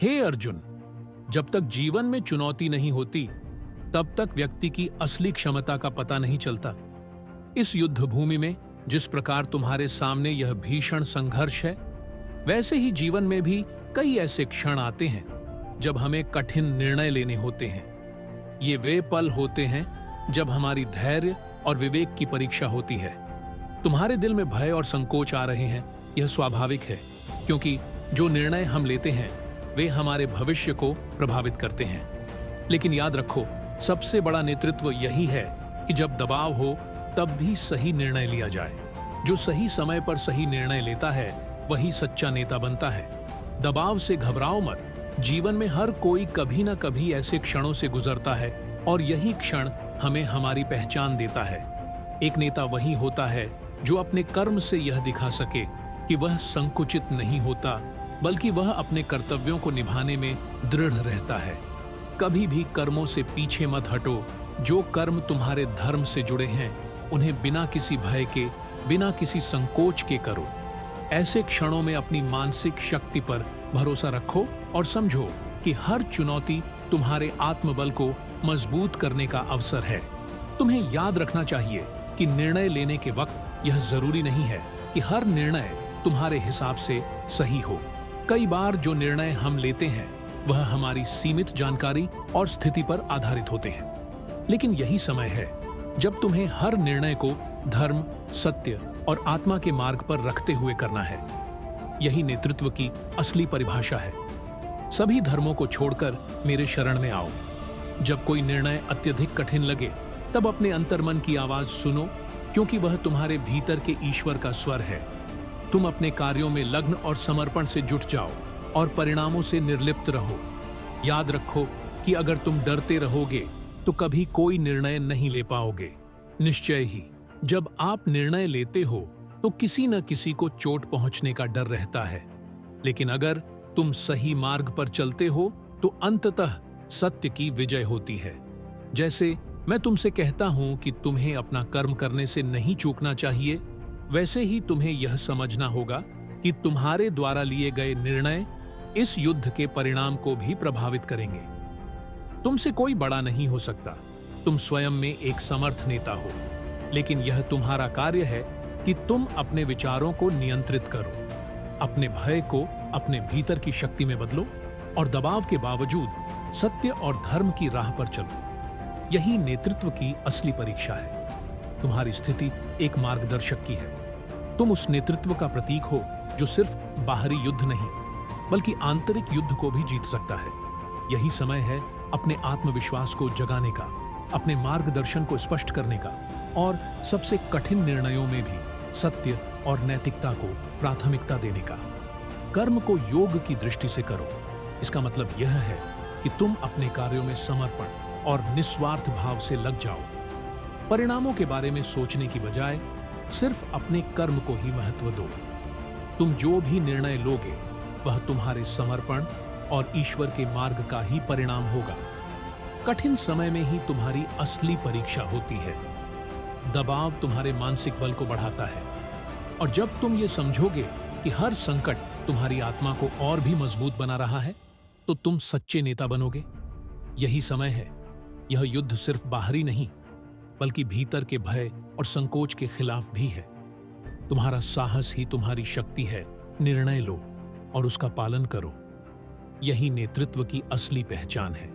हे अर्जुन, जब तक जीवन में चुनौती नहीं होती तब तक व्यक्ति की असली क्षमता का पता नहीं चलता। इस युद्ध भूमि में जिस प्रकार तुम्हारे सामने यह भीषण संघर्ष है, वैसे ही जीवन में भी कई ऐसे क्षण आते हैं जब हमें कठिन निर्णय लेने होते हैं। ये वे पल होते हैं जब हमारी धैर्य और विवेक की परीक्षा होती है। तुम्हारे दिल में भय और संकोच आ रहे हैं, यह स्वाभाविक है, क्योंकि जो निर्णय हम लेते हैं वे हमारे भविष्य को प्रभावित करते हैं। लेकिन याद रखो, सबसे बड़ा नेतृत्व यही है कि जब दबाव हो तब भी सही निर्णय लिया जाए। जो सही समय पर सही निर्णय लेता है वही सच्चा नेता बनता है। दबाव से घबराओ मत। जीवन में हर कोई कभी ना कभी ऐसे क्षणों से गुजरता है और यही क्षण हमें हमारी पहचान देता है। एक नेता वही होता है जो अपने कर्म से यह दिखा सके कि वह संकुचित नहीं होता, बल्कि वह अपने कर्तव्यों को निभाने में दृढ़ रहता है। कभी भी कर्मों से पीछे मत हटो। जो कर्म तुम्हारे धर्म से जुड़े हैं उन्हें बिना किसी भय के, बिना किसी संकोच के करो। ऐसे क्षणों में अपनी मानसिक शक्ति पर भरोसा रखो और समझो कि हर चुनौती तुम्हारे आत्मबल को मजबूत करने का अवसर है। तुम्हें याद रखना चाहिए कि निर्णय लेने के वक्त यह जरूरी नहीं है कि हर निर्णय तुम्हारे हिसाब से सही हो। कई बार जो निर्णय हम लेते हैं वह हमारी सीमित जानकारी और स्थिति पर आधारित होते हैं। लेकिन यही समय है जब तुम्हें हर निर्णय को धर्म, सत्य और आत्मा के मार्ग पर रखते हुए करना है। यही नेतृत्व की असली परिभाषा है। सभी धर्मों को छोड़कर मेरे शरण में आओ। जब कोई निर्णय अत्यधिक कठिन लगे तब अपने अंतर्मन की आवाज सुनो, क्योंकि वह तुम्हारे भीतर के ईश्वर का स्वर है। तुम अपने कार्यों में लग्न और समर्पण से जुट जाओ और परिणामों से निर्लिप्त रहो। याद रखो कि अगर तुम डरते रहोगे तो कभी कोई निर्णय नहीं ले पाओगे। निश्चय ही जब आप निर्णय लेते हो तो किसी न किसी को चोट पहुंचने का डर रहता है, लेकिन अगर तुम सही मार्ग पर चलते हो तो अंततः सत्य की विजय होती है। जैसे मैं तुमसे कहता हूं कि तुम्हें अपना कर्म करने से नहीं चूकना चाहिए, वैसे ही तुम्हें यह समझना होगा कि तुम्हारे द्वारा लिए गए निर्णय इस युद्ध के परिणाम को भी प्रभावित करेंगे। तुमसे कोई बड़ा नहीं हो सकता। तुम स्वयं में एक समर्थ नेता हो, लेकिन यह तुम्हारा कार्य है कि तुम अपने विचारों को नियंत्रित करो, अपने भय को अपने भीतर की शक्ति में बदलो और दबाव के बावजूद सत्य और धर्म की राह पर चलो। यही नेतृत्व की असली परीक्षा है। तुम्हारी स्थिति एक मार्गदर्शक की है। तुम उस नेतृत्व का प्रतीक हो जो सिर्फ बाहरी युद्ध नहीं, बल्कि आंतरिक युद्ध को भी जीत सकता है। यही समय है अपने आत्मविश्वास को जगाने का, अपने मार्गदर्शन को स्पष्ट करने का और सबसे कठिन निर्णयों में भी सत्य और नैतिकता को प्राथमिकता देने का। कर्म को योग की दृष्टि से करो। इसका मतलब यह है कि तुम अपने कार्यों में समर्पण और निस्वार्थ भाव से लग जाओ। परिणामों के बारे में सोचने की बजाय सिर्फ अपने कर्म को ही महत्व दो। तुम जो भी निर्णय लोगे वह तुम्हारे समर्पण और ईश्वर के मार्ग का ही परिणाम होगा। कठिन समय में ही तुम्हारी असली परीक्षा होती है। दबाव तुम्हारे मानसिक बल को बढ़ाता है, और जब तुम ये समझोगे कि हर संकट तुम्हारी आत्मा को और भी मजबूत बना रहा है, तो तुम सच्चे नेता बनोगे। यही समय है। यह युद्ध सिर्फ बाहरी नहीं, बल्कि भीतर के भय और संकोच के खिलाफ भी है। तुम्हारा साहस ही तुम्हारी शक्ति है। निर्णय लो और उसका पालन करो। यही नेतृत्व की असली पहचान है।